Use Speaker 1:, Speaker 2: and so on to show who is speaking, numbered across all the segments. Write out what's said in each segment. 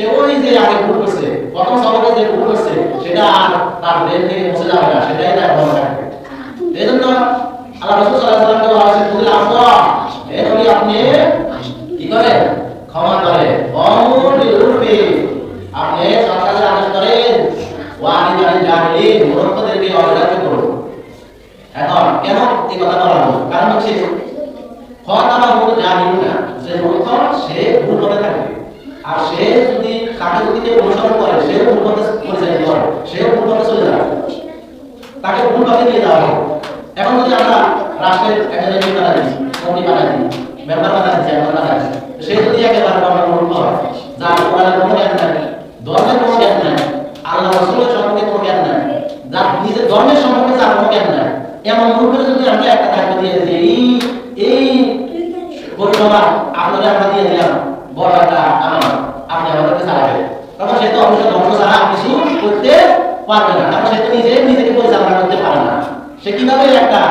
Speaker 1: সে ওই যে আগে ভুল করছে, প্রথম সবকে যে ভুল করছে সেটা আর তার ব্রেন থেকে মুছে যাবে না, সেটাই তার মনে থাকবে। এজন্য আল্লাহ রাসূল সাল্লাল্লাহু আলাইহি ওয়াসাল্লাম বলা হয়েছে তুমি আফওয়া, এই নবী আপনি কি করেন? ক্ষমা করেন। অমুলিল উরফি, আপনি সরকারের আদেশ করেন। ওয়ানিদাল জাহিলিন, মূর্খদেরকে অগ্রাহ্য করুন। এখন কেন এই কথা বলা হলো? কারণ হচ্ছে খতাবা মূল জাহিল না, যে মূর্খ সে ভুল পথে থাকবে, আর সে যদি তাকে যদি কেউ অনুসরণ করে সে ভুল পথে পরিচালিত করে, সে ভুল পথে চলে যাবে, তাকে ভুল পথে নিয়ে যাওয়া হবে। এখন যদি আমরা রাষ্ট্রের একজন এমপি বানাই দিই, মন্ত্রী বানাই দিই, মেম্বার বানাই দিই, চেয়ারম্যান বানাই দিই, সে যদি একেবারে আমরা মূর্খ হয়, যার কোরআনের কোনো জ্ঞান নাই, ধর্মের কোনো জ্ঞান নাই, আল্লাহ রাসূলের সম্পর্কে কোনো জ্ঞান নাই, যার নিজের ধর্মের সম্পর্কে যার কোনো জ্ঞান নাই, এমন মূর্খের যদি আমরা একটা দায়িত্ব দিয়ে দিই, এই পরিষেবা আপনারা আমরা দিয়ে দিলাম, বড় একটা আমার আপনি আমাদেরকে চালাবেন, তখন সে তো অবশ্যই ধ্বংস ছাড়া কিছু করতে পারবে না, কারণ সে তো নিজেকে পরিচালনা করতে পারে না। সে কিভাবে একটা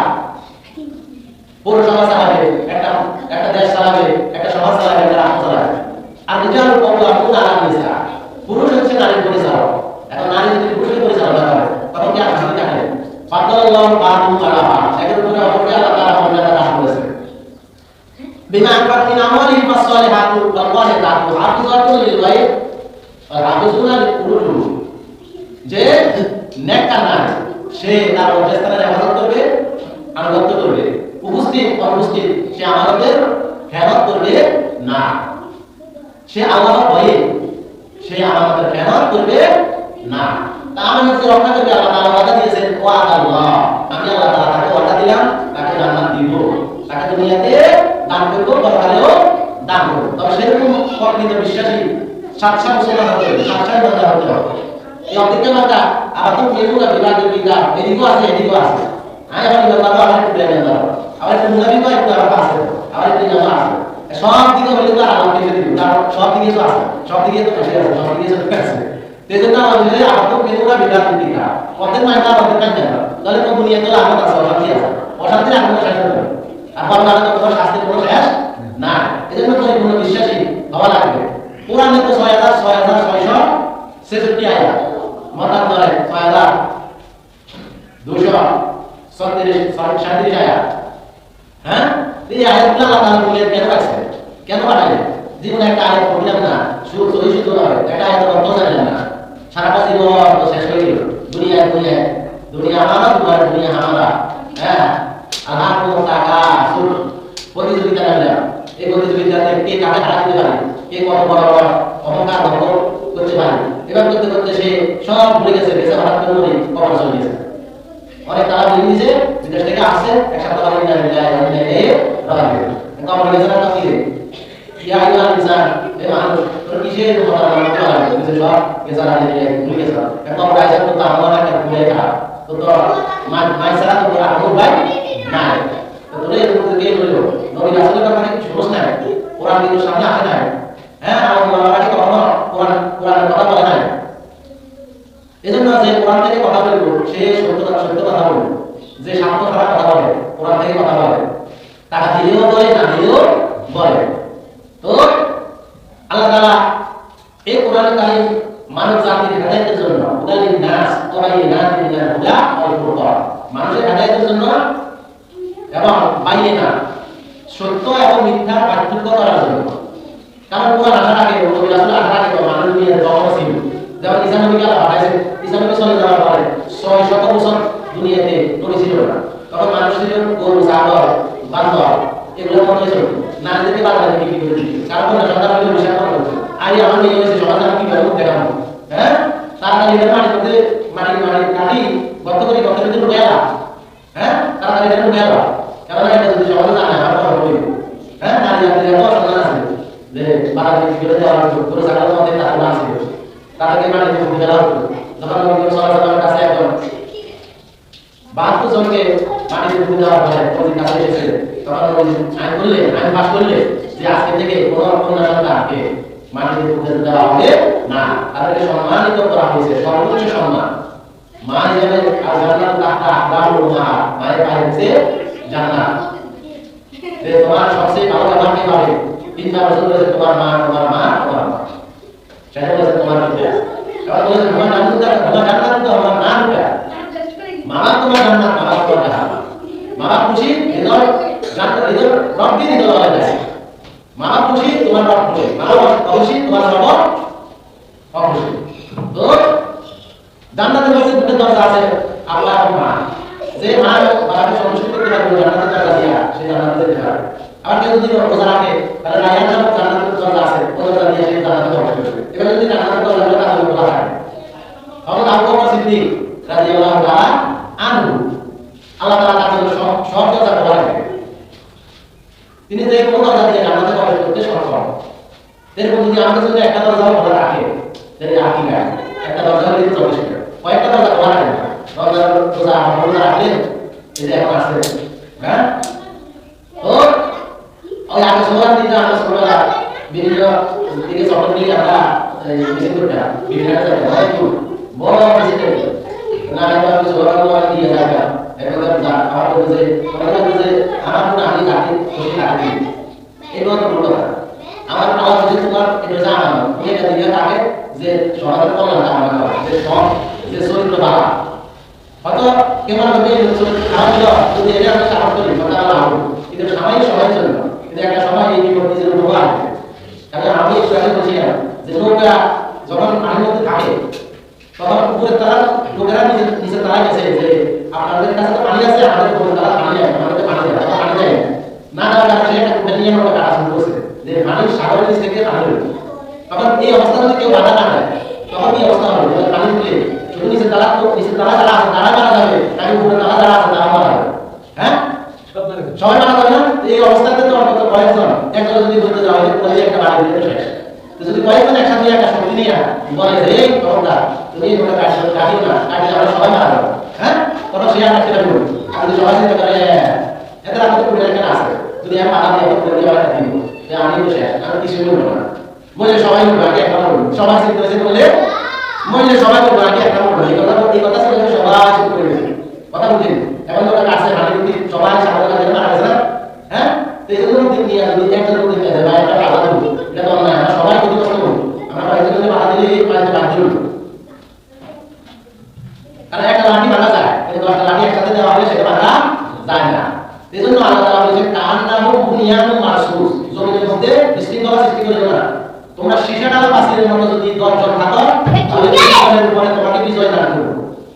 Speaker 1: পৌরসভা চালাবে, একটা দেশ চালাবে, একটা সমাজ চালাবে, একটা রাষ্ট্র চালাবে? আর রিজাল কওয়ামুন আলা নিসা, পুরুষ হচ্ছে নারীর পরিচালক। এখন নারী যদি পুরুষের পরিচালনা করে তখন কি শান্তি থাকে? ফাদাল্লাহু বাদু আলা বাদ, এর উপরে অপরকে আল্লাহ তাআলা মর্যাদা দান করেছেন। বিমা আনফাকমিন আমওয়ালিহিম ফাসসালিহাতু ওয়াল কানিতাতু হাফিজাতুল লিল গায়ব ওয়া হাফিজুনা লিল-ফুরুজ, যে নেককার নারী সে তার অবস্থানের হেফাজত করবে, আনুগত্য করবে, উপস্থিত অনুপস্থিত সে আমাদের খেয়ানত করবে না, সে আল্লাহর ভয়ে সে আমাদের খেয়ানত করবে না, তা আমাদেরকে রক্ষা করবে। আল্লাহ তাআলা ওয়াদা দিয়েছেন, ওয়া আল্লাহ, আমি আল্লাহ তাআলা তাকে ওয়াদা দিলাম, তাকে জান্নাত দিব, তাকে দুনিয়াতে দান করব, পরকালেও দান করব। তবে সেরকম প্রকৃত বিশ্বাসী সাতশা মুসলমান হতে হবে, সাতশা বান্দা হতে হবে। এই অধিকার মাত্রা আবার তো মেরুরা বিভাগের বিভাগ এদিকেও আছে, এদিকেও আছে। আমি আবার বিভাগ আবার একটু ব্যায়াম দাও, আবার একটু মুনাফিকও একটু আবার আছে, আবার একটু জামা আছে, সব দিকে হলে তো আর আল্লাহ কেটে দিব, কারণ সব দিকে তো আছে, সব দিকে তো এসে আছে, সব দিকে তো আছে। তেজন্য আমাদের আবার তো মেরুরা বিভাগের বিভাগ অর্ধেক মাইনা অর্ধেক কাজ না, তাহলে তো দুনিয়া তো আগুন আছে, অশান্তি আছে, অশান্তির আগুন শেষ হবে, আর পরকালে তো কোনো শাস্তির কোনো শেষ না। এজন্য পরিপূর্ণ বিশ্বাসী হওয়া লাগবে। কোরআনে তো 6666 আয়াত, মতান্তরে 6237 আয়াত। হ্যাঁ, এই আয়াতগুলো আল্লাহ তাআলা বলেন কেন আছে, কেন পাঠালেন? জীবনে একটা আয়াত পড়লাম না, শুধু নয়, একটা আয়াত অর্থ জানলাম না, সারাটা জীবন অর্থ শেষ হয়ে গেল। দুনিয়া আমানত, দুনিয়া হামারা। হ্যাঁ, আল্লাহ কোনো টাকা সুদ প্রতিযোগিতা লাগলাম, এই প্রতিযোগিতাতে কে কাকে হারা দিতে পারে, কে কত বড় বড় অহংকার দখল করতে পারে, এবার করতে করতে সে সব ভুলে গেছে, বেঁচে ভাড়া করে কবর চলে গেছে। অনেক টাকা দিয়ে দিয়েছে, বিদেশ থেকে আসছে, এক সপ্তাহ পরে নিয়ে কবর গেছে না, তো কি ইয়া আইয়ুহাল ইনসান, এ মানুষ তোর কিসের কথা মানতে পারে, তুই সব গেছে না, ভুলে গেছে, এখন রাইজা তো আমার একটা ভুলে খা, তো তো মাইসারা তো আমল ভাই নাই, তো তোরে এরকম দিয়ে বললো নবী রাসূলের ব্যাপারে কিছু বুঝ নাই, কোরআন কিন্তু সামনে আসে নাই। হ্যাঁ, আমার বাবাকে কখনো কোরআনের কথা বলে নাই। এজন্য যে কোরআন থেকে কথা বলবো সে সত্য কথা বলবে, যে স্বার্থ ছাড়া কথা বলে কোরআন থেকে কথা বলে, টাকা দিলেও বলে, না দিলেও বলে। তো আল্লাহ তাআলা এই কোরআন কারীম মানব জাতির হেদায়েতের জন্য, উদালিন নাস ওয়াবাইনাতিন মিনাল হুদা ওয়াল ফুরকান, মানুষের হেদায়েতের জন্য এবং বাইয়িনা সত্য এবং মিথ্যার পার্থক্য করার জন্য। কারণ কোরআন আসার আগে, নবী রাসূল আসার আগে তো মানুষ দুনিয়াতে জন্ম ছিল, যেমন ঈসা নবীকে আল্লাহ পাঠাইছেন, ঈসা নবী চলে যাওয়ার পরে 600 বছর দুনিয়াতে নবী ছিল না, তখন মানুষ ছিল গরু, ছাগল, বান্দর, এগুলো মনে হয়েছিল নারীদেরকে বাজারে বিক্রি করে দিত, কারণ সন্তান হলে বিষয় করা হচ্ছে। আর আমার নিয়ে হয়েছে সমাজ আমি কিভাবে দেখাবো? হ্যাঁ, তাড়াতাড়ি মাটির মধ্যে মাটি কাটি গর্ত করে গর্তের ভিতরে ঢুকে এলাম। হ্যাঁ, তাড়াতাড়ি ঢুকে এলাম, কেন এটা যদি সমাজে জানে আমার কথা বলি। হ্যাঁ, নারী জাতির এত সন্তান আছে যে বাজারে বিক্রি করে দেওয়া হতো, গরু ছাগলের মধ্যে তারা আছে, তাদেরকে মাটিতে ঢুকে ফেলা হতো। যখন নবী সাল্লাল্লাহু কাছে একজন 72 জনকে মাটিতে ঢুকে দেওয়ার পরে নবীর কাছে এসেছে, তখন নবী আইন পাস করলে যে আজকে থেকে কোনো কন্যা সন্তানকে মাটিতে ঢুকে দেওয়া হবে না, তাদেরকে সম্মানিত করা হয়েছে, সর্বোচ্চ সম্মান। মা হিসেবে আর জান্নাত তাহতা আকদামুল উম্মাহাত, মায়ের পায়ে হচ্ছে জান্নাত। যে তোমার সবচেয়ে ভালো ব্যবহার কে পাবে? তিনটা বছর ধরে তোমার মা, তোমার মা, তোমার মা। সেটা বলেছে তোমার মধ্যে আছে। এবার বলেছে তোমার জান্নাত তো আমার না ঢুকা, মামা তোমার জান্নাত, মামা তোমার জাহান্নাম। মামা খুশি, হৃদয় জান্নাত, হৃদয় রব্বি হৃদয় হয়ে যায়। মামা খুশি, তোমার রব খুশি। মামা অখুশি, তোমার রব অখুশি। তো জান্নাতের মধ্যে দুটো দরজা আছে, আল্লাহ এবং মা। যে মা বাবাকে সন্তুষ্ট করতে পারবে জান্নাতের দরজা দিয়া, সে জান্নাতে যেতে পারবে। আবার কেউ যদি রোজা রাখে তাহলে রায়ান সব জান্নাতের দরজা আছে, ও দরজা দিয়ে সে জান্নাতে প্রবেশ করবে। এবার যদি জান্নাতের দরজা তাহলে খোলা থাকে। তখন আবু বকর সিদ্দিক রাদিয়াল্লাহু তাআলা আনহু, আল্লাহ তাআলা তার জন্য সব দরজা খোলা রাখবে। তিনি যে কোনো দরজা দিয়ে জান্নাতে প্রবেশ করতে সক্ষম। এরকম যদি আমাদের জন্য একটা দরজা খোলা রাখে তাহলে আকি গায় একটা দরজা দিয়ে যথেষ্ট। কয়েকটা দরজা খোলা রাখবে, দরজা রোজা রাখলেন এই যে এখন আসছে, হ্যাঁ। তো ওই আগে সোমবার দিন আমরা ছোটবেলা বিভিন্ন দিকে চকলেট নিয়ে আমরা মিছিল করতাম, বিভিন্ন বড় মিছিল না আমি সোমবার দিয়ে যাবে এখন আমার বলছে আমার কোনো আমি কাটি খুশি কাটি এগুলো তো বলতো না। আমার আল্লাহ যদি তোমার এটা জানানো এটা দিকে থাকে যে সমাজের কল্যাণটা আমার যে সব যে চরিত্র বাবা হয়তো কেমন হবে যদি এটা আমি সাহস করি আল্লাহ কিন্তু সাময়িক সময়ের জন্য, কিন্তু একটা সময় এই বিপদ নিজের উপর আসবে। কারণ আমি একটু আগে বলছিলাম যে নৌকা যখন পানির মধ্যে থাকে তখন উপরের তারা লোকেরা নিচে তারা গেছে যে আপনাদের কাছে তো পানি আছে, আমাদের উপরে তারা পানি দেয়, আমাদের পানি দেয়, পানি দেয় না দেওয়ার কারণে একটা নিয়ে নৌকা কাটা শুরু করছে যে পানি সাগরের নিচ থেকে পানি হলো। তখন এই অবস্থা যদি কেউ বাধা না দেয় তখন এই অবস্থা হবে পানি তুলে শুধু নিচে তারা যারা আছে তারা মারা যাবে, নাকি উপরে তারা যারা আছে তারা মারা যাবে, হ্যাঁ সবাই মারা যাবে না। এই অবস্থাতে তো অন্তত কয়েকজন একজন যদি বলতে যাওয়া হয় তাহলে একটা বাড়ি দিতে শেষ। তো যদি কয়েকজন একসাথে একটা শক্তি নিয়ে বলে যে এই খবরদার তুমি ওটা কাটিও না, কাটিয়ে আমরা সবাই মারা যাবো, হ্যাঁ, তখন সে আর একটা করবে। আর যদি সবাই চিন্তা করে এদের আমাদের পুরো একটা আছে, যদি আমি মাথা দিয়ে একটা দিব আমি তো শেষ, আমি কিছু বলবো না, বলে সবাই বলবো আগে একটা বলবো, সবাই চিন্তা হয়েছে বললে মহিলা সবাই বলবো আগে একটা বলবো। এই কথা ছিল সবাই চুপ করে গেছে, কথা বুঝলেন। এখন তো কাছে হানি সবাই সামনে মারা গেছে না, হ্যাঁ। তো এই জন্য দিন নিয়ে আসবে একজনের মধ্যে খেয়ে যাবে একটা বাধা দেবো, এটা তো নয়। আমরা সবাই ক্ষতি কষ্ট করবো, আমরা কয়েকজন যদি বাধা দিলে এই পাঁচটা বাদ দিল, কারণ একটা লাঠি বাঁধা যায় কিন্তু 10টা লাঠি একসাথে দেওয়া হলে সেটা বাঁধা যায় না। এই জন্য আল্লাহ তাআলা বলেছেন কান নাম বুনিয়ানুম মারসুস, জমিনের মধ্যে বিশৃঙ্খলা সৃষ্টি করে না। তোমরা সীসাডালা পাঁচিলের মতো যদি 10 জন থাকো তাহলে 20 জনের উপরে তোমাকে বিজয় দান করব।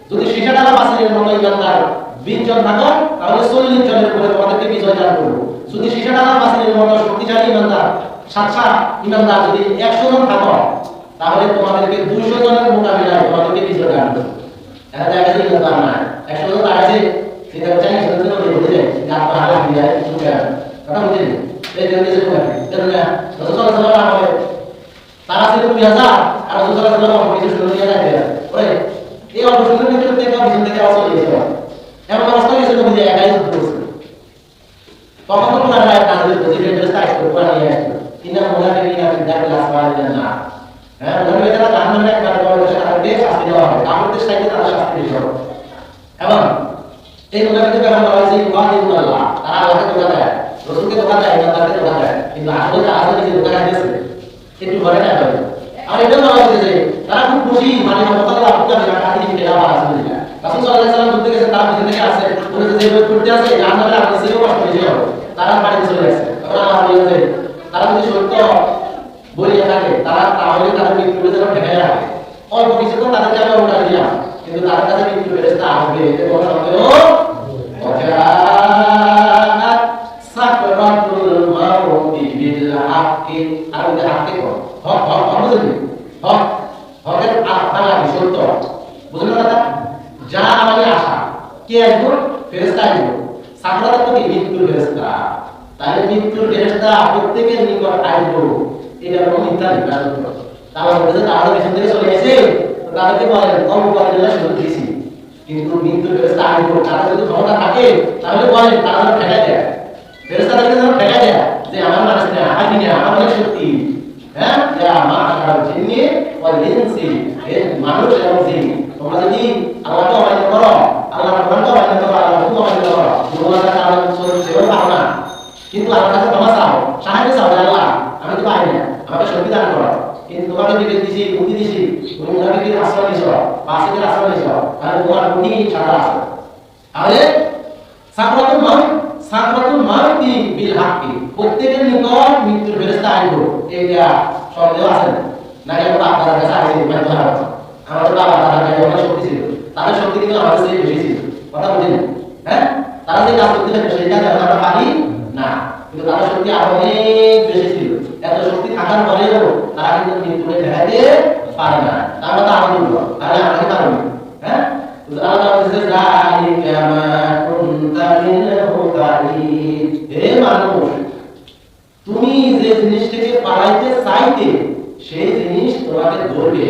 Speaker 1: যদি সীসাডালা পাঁচিলের মতো ইমানদার 20 জন থাকো তাহলে 40 জনের উপরে তোমাদেরকে বিজয় দান করব। যদি সীসাডালা পাঁচিলের মতো শক্তিশালী ইমানদার 7 ইমানদার যদি 100 জন থাকো তাহলে তোমাদেরকে 200 জনের মোকাবিলায় তোমাদেরকে বিজয় দান করব। এটা দেখা যায় ইমানদার না 100 জন আছে সেটা চাই সেটা তো বলে গাত পাহাড়ে দিয়ে কিছু কথা বুঝলেন। এই জন্য কিছু করে রাসূল সাল্লাল্লাহু আলাইহি ওয়াসাল্লাম তারা ছিল 2000 আর রাসূল সাল্লাল্লাহু আলাইহি ওয়াসাল্লাম কিছু শুনে নিয়ে যায় ওরে এই অল্প শুনে নিতে থেকে বিজন থেকে আওয়াজ হয়েছিল এমন অবস্থা হয়েছিল যে একাই করছে। তখন তো কোরআন আয়াত নাযিল হয়েছে যে ড্রেস টাইট করে কোরআন নিয়ে আসলো ইন্না মুনাফিকিনা ফি দাখিল আসফালিন না, হ্যাঁ মুনাফিকরা জাহান্নামে একবার বড় শাস্তি শাস্তি দেওয়া হবে, কাফেরদের সাথে তারা শাস্তি দিতে হবে। এবং এই মুনাফিকদের ব্যাপারে বলা হয়েছে ওয়াদিউল্লাহ, তারা আল্লাহকে ধোঁকা দেয়, রাসূলকে ধোঁকা দেয়, ইমানদারকে ধোঁকা দেয়, কিন্তু আসলে তারা নিজে ধোঁকা দিয়েছে একটু ঘরে না হবে। আর এটাও বলা হয়েছে যে তারা খুব খুশি মানে মতাল্লাহ আপনার কাছে দিকে যাওয়া আছে বুঝলা। রাসূল সাল্লাল্লাহু আলাইহি ওয়াসাল্লাম বলতে গেছে তারা পিছন থেকে আসে বলেছে যে বই পড়তে আছে জাহান্নামে আপনি সেও কষ্ট বেশি হবে, তারা বাড়িতে চলে আসে। তখন আল্লাহ বলেছে তারা যদি সত্য বলিয়া থাকে তারা তাহলে তাদের মৃত্যু যেন ঠেকায় রাখে, অল্প কিছুক্ষণ তাদেরকে আমি উঠা দিলাম কিন্তু তাদের কাছে মৃত্যু ফেরেশতা আসবে, এতে কোনো সন্দেহ ওয়াকানাত সাকরাতুল মাউতি বিল হাক্কি। আর ওই হাক্কি কোন হক হক বুঝলেন, হক হকের আত্মা সত্য বুঝলেন কথা। যা আমাদের আশা কে আসবো ফেরেশতা আসবো, সাকরাত তো কি মৃত্যুর ফেরেশতা, তাহলে মৃত্যুর ফেরেশতা প্রত্যেকের নিকট আসবো, এটা কোনো মিথ্যা বিকাশ করো। তারা বলছে তারা পেছন থেকে চলে গেছে তাদেরকে বলেন কম করার জন্য শুরু দিয়েছি, কিন্তু মৃত্যুর ফেরেশতা আসবো তারা যদি ক্ষমতা থাকে তাহলে বলেন তারা যেন ঠেকা দেয়, ফেরেশতাদেরকে যেন ঠেকা দেয় যে আমার মানুষ না আমি না আমার অনেক শক্তি, হ্যাঁ যা মা আশার জিন্নি ওয়াল ইনসি, এই মানুষ এবং জিন তোমরা যদি আল্লাহকে অমান্য করো, আল্লাহর কোরআনকে অমান্য করো, আল্লাহর হুকুম অমান্য করো, তোমাদের কারণ সেও পাও না, কিন্তু আল্লাহর কাছে ক্ষমা চাও, সাহায্য চাও, আল্লাহ আমি তো পারি না আমাকে শক্তি দান করো, কিন্তু তোমাকে বিবেক দিছি, বুদ্ধি দিছি, তুমি মুনাফিকের আশ্রয় নিছ, ফাসিকের আশ্রয় নিছ, তাহলে তোমার বুদ্ধি ছাড়া আছে। তাহলে সাকরাতুল মাউতি বিল হাক্কি, প্রত্যেকের নিকট মৃত্যুর ফেরেশতা আইব, এটা সন্দেহ আছে না? আমরা আপনার কাছে আইছি মানে ধরা আছে, আমাদের বাবা তারা অনেক শক্তি ছিল, তাদের শক্তি কিন্তু আমাদের চেয়ে বেশি ছিল, কথা বুঝেন? হ্যাঁ, তারা যে কাজ করতে পারে সেটা আমরা পারি না, কিন্তু তাদের শক্তি আরো অনেক বেশি ছিল। এত শক্তি থাকার পরেও তারা কিন্তু মৃত্যুকে ঠেকাতে পারে না, আমরা তো আরো দুর্বল, তাহলে আমরা কি পারবো? হ্যাঁ, আল্লাহ বলছে যালিকা মা কুনতা মিনহু তাহিদ, হে মানুষ তুমি যে জিনিস থেকে পালাইতে চাইতে সেই জিনিস তোমাকে ধরবে,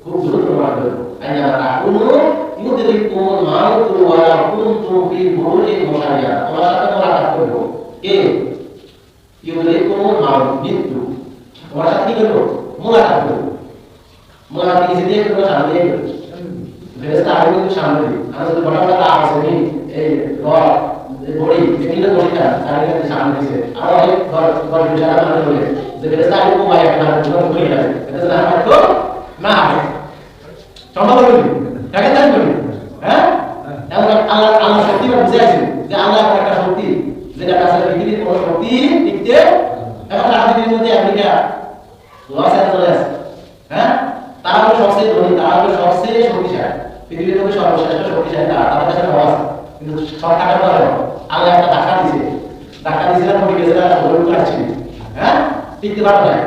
Speaker 1: খুব দ্রুত তোমাকে ধরবে। আইনা তাকুনু ইউদরিকুম মাউত ওয়া লা কুনতুম ফি বুরুজিন মুশাইয়া, তোমার সাথে মোলাকাত করব কে? ইউদরিকুম মাউত, মৃত্যু তোমার সাথে কি করব? মোলাকাত করব। মোলাকাত কি দিয়ে করব? সামনে দিয়ে করব, ফেরেশতা আগে কিন্তু সামনে দিয়ে, আর যদি বড় বড় কাজ আছে নি এই ঘর বড়ি বিভিন্ন বড়িটা সামনে দিয়ে সামনে দিছে, আর অনেক ঘর বিচারা মানে বলে যে ফেরেশতা আগে মোবাইল একটা ধরে করে গেছে, এটা না তো না সম্ভব হবে তাকে তাই করি। হ্যাঁ, এখন আল্লাহ শক্তি বুঝে আছেন যে আল্লাহ একটা শক্তি যেটা কাছে পৃথিবীর কোনো শক্তি টিকতে, এখন রাজনীতির মধ্যে আমেরিকা লস চলে আসে। হ্যাঁ, তারা হলো সবচেয়ে ধনী, তারা হলো সবচেয়ে শক্তিশালী, পৃথিবীর মধ্যে সর্বশ্রেষ্ঠ শক্তিশালী তাদের কাছে লস, কিন্তু সব টাকার পরে আল্লাহ একটা ধাক্কা দিয়েছিলেন পড়ে গেছিলেন, আসছে। হ্যাঁ, টিকতে পারবে না,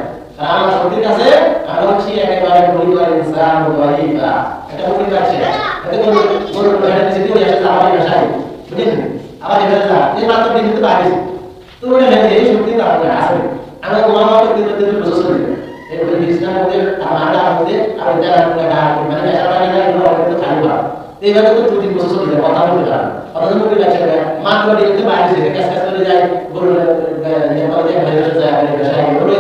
Speaker 1: আমার শক্তির কাছে আমরা হচ্ছি একেবারে পরিবার ইনসান ওয়াইফা, এটা বুঝতে পারছে? এতে কোন কোন এটা দিতে হয়ে আসছে আমাদের ভাষায়, বুঝেন? আবার এটা যা এই মাত্র দিতে পারে, তো ওটা নেই এই শক্তি তো আমাদের আছে। আমরা ওয়ামা করতে করতে প্রসেস করি, এই বিজনেস মধ্যে আমরা মধ্যে আর এটা আমরা কাজ মানে এটা পারি না, এগুলো অনেক খালি হয়। এইভাবে তো দুই প্রসেস হয়ে যায়, কথা বলতে পারে, কথা বলতে যাচ্ছে মাত্র দিতে পারে, কাজ কাজ করে যায়, বড় নেপালে যায়, ভাইরাস যায়, আমাদের ভাষায় বড়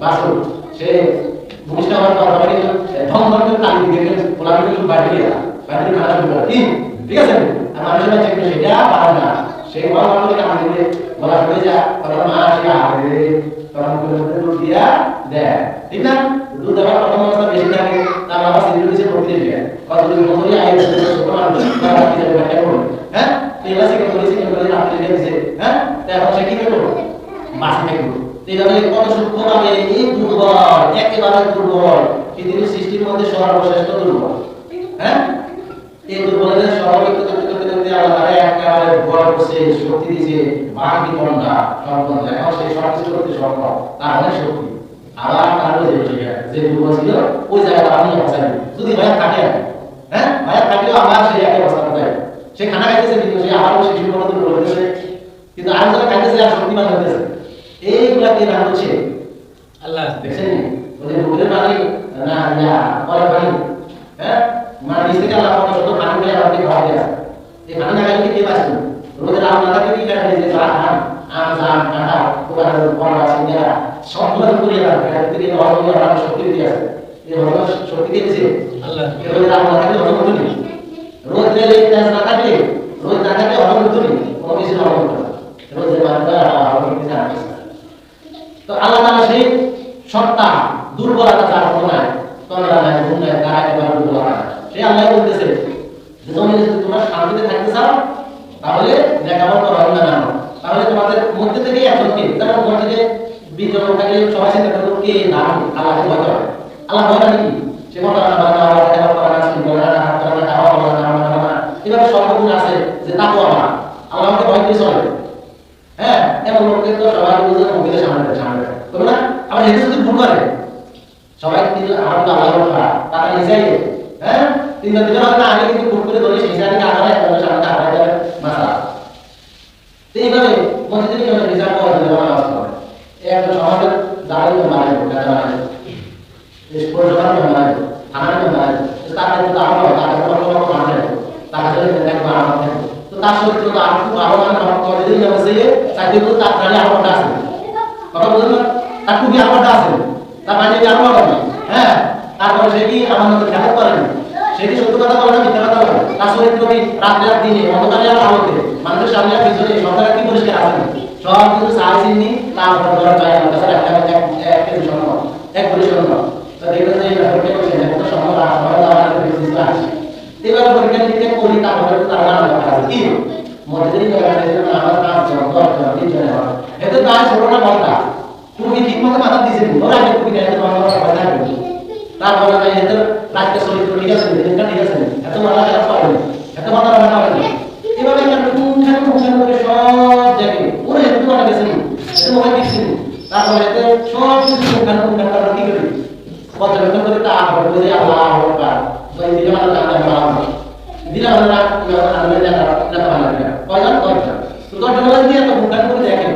Speaker 1: বাসু সে ভূমিষ্ঠ হওয়ার পর আমাকে ধম ধম করে টানি দিয়ে ওলাকে কিছু বাইরে খাওয়া শুরু করে, ঠিক আছে? আর মানুষের চেক করে সেটা পারে না, সেই বড় মানুষকে টানি দিয়ে বলা হয়ে যায়, তখন মা সে আগে তখন দুধ দিয়া দেয়, ঠিক না? দুধ দেওয়ার প্রথম অবস্থা বেশি থাকে, তার বাবা সিরিয়াল দিচ্ছে প্রতি দিয়ে কত দিন মতোই আগে ছোট মানুষ তারা কি যাবে ব্যাখ্যা করবে। হ্যাঁ, এইবার সে করে আপনি দিয়েছে। হ্যাঁ, এখন সে কি করবো? বাসি থাকবো। এইভাবে কত সূক্ষ্মভাবে এই দুর্বল, একেবারে দুর্বল, পৃথিবীর সৃষ্টির মধ্যে সর্বশ্রেষ্ঠ দুর্বল। হ্যাঁ, এই দুর্বলদের সর্বক্ষেত্রে আল্লাহ তারা একেবারে বড় করছে, শক্তি দিয়েছে, বাকি কন্যা সম্পন্ন, এখন সেই সব কিছু করতে সম্ভব, তার অনেক শক্তি। আবার তার যে দুর্বল ছিল ওই জায়গাটা আমি অবস্থায় যদি ভাইয়া থাকে, হ্যাঁ ভাইয়া থাকলেও আবার সেই একই অবস্থা কোথায়, সে খানা খাইতেছে কিন্তু সে আবার শিশুর মতো দুর্বল হতেছে, কিন্তু আর যারা খাইতেছে আর শক্তিমান হতেছে। এইগুলা কে রান হচ্ছে? আল্লাহ। দেখছেন ওই রোদের পানি না ইয়া পরে পানি, হ্যাঁ মানে নিচ থেকে আল্লাহ কত শত পানি করে আমাদের খাওয়া দেয়, এই পানি না খাইলে কে বাঁচবে? রোদের আলো না থাকলে কি কাটবে? যে আম জাম কাঁটা কোরআন বড় আছে যারা সবগুলো করে রাখবে, এর থেকে হজম করার শক্তি দিয়ে আছে, এই হজম শক্তি দিয়েছে আল্লাহ। রোদের আলো না থাকলে হজম হতো না, রোদের তেজ না থাকলে হজম হতো না, কোনো কিছু হজম হতো না, রোদের মাত্রা হজম কিছু না। তো আল্লাহ তাআলা সেই সত্তা দুর্বলতা তার কোনো নাই, তোমরা নাই গুণায় তারা একেবারে দুর্বলতা, সেই আল্লাহ বলতেছে যে তুমি যদি তোমরা শান্তিতে থাকতে চাও তাহলে নেকামল করো না, তাহলে তোমাদের মধ্যে থেকে একজনকে, তার মধ্যে থেকে 20 জন থাকলে সবাই চিন্তা করো কে নাম আল্লাহকে ভয় করে। আল্লাহ ভয় নাকি সে কথা না বলা, আল্লাহ দেখা করা না, শুনতে করা না, হাত করা না, খাওয়া বলা না, না না এভাবে সর্বগুণ আছে যে তাকওয়া আমার আল্লাহকে ভয় করে চলে। হ্যাঁ, এমন লোককে তো সবাই বুঝে মুখের সামনে তবে না, আবার এতে যদি ভুল করে সবাই কিন্তু আমার তো আল্লাহ ভরা তারা নিজেই, হ্যাঁ 3 দিনের না আগে কিন্তু ভুল করে ধরে সেই জায়গায় আগায় আপনাদের সামনে আগায় যাবে মাসা। তো এইভাবে মসজিদে নিয়মে রিজার্ভ করা যাবে না, আসতে হবে একটা সমাজের দাঁড়িয়ে মারে কথা মানে এই প্রয়োজন মানে থানার মানে তার কিন্তু আমরা তার কোনো মানে তার কাছে দেখবা আমাদের তো তার সাথে তো আর খুব আরো মানে কলেজে যাবে সে চাকরি করতে তার গাড়ি আরো আছে, কথা বলুন না, তার খুবই আলাদা আছে, তার বাইরে আরো আলাদা। হ্যাঁ, তারপরে সে কি আমার মতো খেলা করেনি, সে কি সত্য কথা বলে না মিথ্যা কথা বলে, তার চরিত্র কি রাত দিনে অন্ধকারে আর আলোতে মানুষের সামনে আর পিছনে সরকার কি পরিষ্কার আছে, সব কিছু চাইছিনি তারপর ধরে ভাই আমার কাছে এক কেজি স্বর্ণ এক ভরি স্বর্ণ তো দেখবেন যে এটা পরীক্ষা করছেন একটা স্বর্ণ রাখা দাঁড়ানো বিজনেস আছে এবার পরীক্ষা নিতে করি তারপরে তার নাম লেখা আছে কি মধ্যে আমার কাজ দরকার দিন জানা এতে তাই ছোট না বড়টা তুমি ঠিক মতো মাথা দিয়েছেন ওরা আগে তুমি এটা তোমার কথা থাকবে তারপরে ভাই এত রাখতে চরিত্র ঠিক আছে দিনটা ঠিক আছে এত মাথা খারাপ পাবে এত মাথা রাখা হবে এভাবে একটা টুকটাক করে সব দেখে ওরা একটু মাথা গেছে এত মোবাইল দিচ্ছেন তারপরে এত সব কিছু টুকটাক করে কি করি পর্যবেক্ষণ করে তারপরে বলে আল্লাহ আকবার তো এই দিলে মাথা জানা মারা দিলে আমরা আমরা জানা না ভালো লাগে কয়জন দশজন তো দশজন দিয়ে এত টুকটাক করে দেখে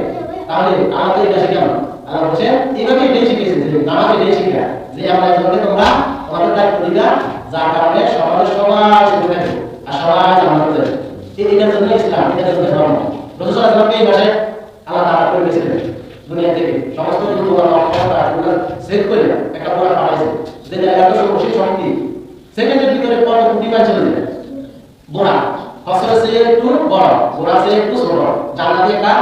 Speaker 1: তাহলে আমাদের এটা শিখানো আর হচ্ছে এইভাবে এটাই শিখেছে যে নামাজ এটাই শিখা যে আমরা একজনকে তোমরা আমাদের দায়িত্ব দিলা যার কারণে সমাজের সবাই শিখে থাকে আর সবাই জানাতে চায় এটার জন্য ইসলাম এটার জন্য ধর্ম রসুল সাল্লাল্লাহু আলাইহি ওয়াসাল্লামকে এই ভাষায় আল্লাহ তাআলা করে গেছিলেন দুনিয়া থেকে সমস্ত দুর্বল অক্ষমতা এগুলো সেট করে একটা পুরা পাঠাইছে যে জায়গাটা সবচেয়ে শক্তি সেকেন্ডের ভিতরে কত কোটি মান চলে যায় গোড়া ফসলের চেয়ে একটু বড় গোড়া চেয়ে একটু ছোট জান্নাতে একটা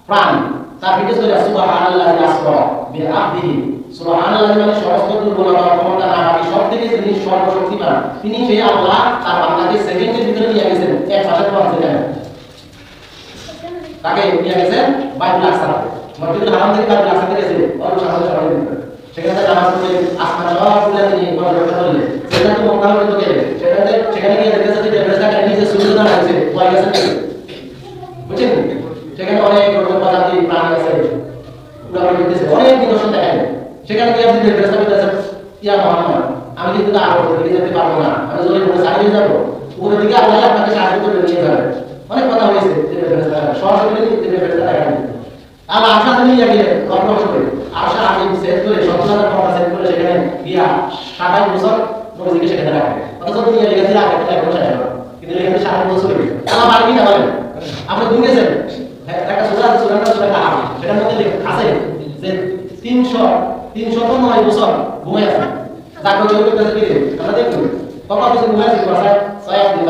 Speaker 1: প্রাণী তার ভিতরে চলে সুবহানাল্লাহি আসরা বিআবদিহি সুবহানাল্লাহি মানে সমস্ত দুর্বলতা অক্ষমতা না বাকি সব থেকে যিনি সর্বশক্তিমান তিনি সেই আল্লাহ তার বান্দাকে সেকেন্ডের ভিতরে নিয়ে গেছেন এক ভাষাতে বলতে জানেন তাকে নিয়ে গেছেন বাইতুল আকসাতে মসজিদুল হারাম থেকে বাইতুল আকসাতে গেছে অল্প সামনে সবাই সেখানে নামাজ পড়ে আসমান সবগুলো তিনি পর্যবেক্ষণ করলেন সেখানে মক্কা পর্যন্ত গেলেন সেখানে গিয়ে দেখেছে যে ডেভেলপমেন্টটা নিজে সুবিধা আছে হয়ে গেছে বুঝছেন সেখানে অনেক রকম প্রজাতির প্রাণী আছে অনেক নিদর্শন দেখা যায় সেখানে গিয়ে আপনি ডেভেলপমেন্ট করতেছেন ইয়া মোহাম্মদ আমি কিন্তু আরো দিকে যেতে পারবো না আমি যদি উপরে সারিয়ে যাবো উপরের দিকে আল্লাহ আপনাকে সাহায্য করে নিয়ে যাবে অনেক কথা হয়েছে সরাসরি ডেভেলপমেন্টটা দেখা যায় আর আশা নিয়ে গিয়ে কর্মশ করে আশা আগে সেট করে 70,000 টাকা সেট করে সেখানে গিয়া 27 বছর নবীকে সেখানে রাখবে অথচ নিয়ে গেছে আগে একটা বছর কিন্তু এখানে 60 বছর হয়ে গেছে আল্লাহ পারবি না বলেন আপনি দুই গেছেন একটা সূরা আছে সূরাটা কাহাফ সেটার মধ্যে আছে যে 309 বছর ঘুমিয়ে আছে জাগ্রত হয়ে গেছে কি আমরা দেখুন কত বছর ঘুমিয়ে আছে বাসায় 6 দিন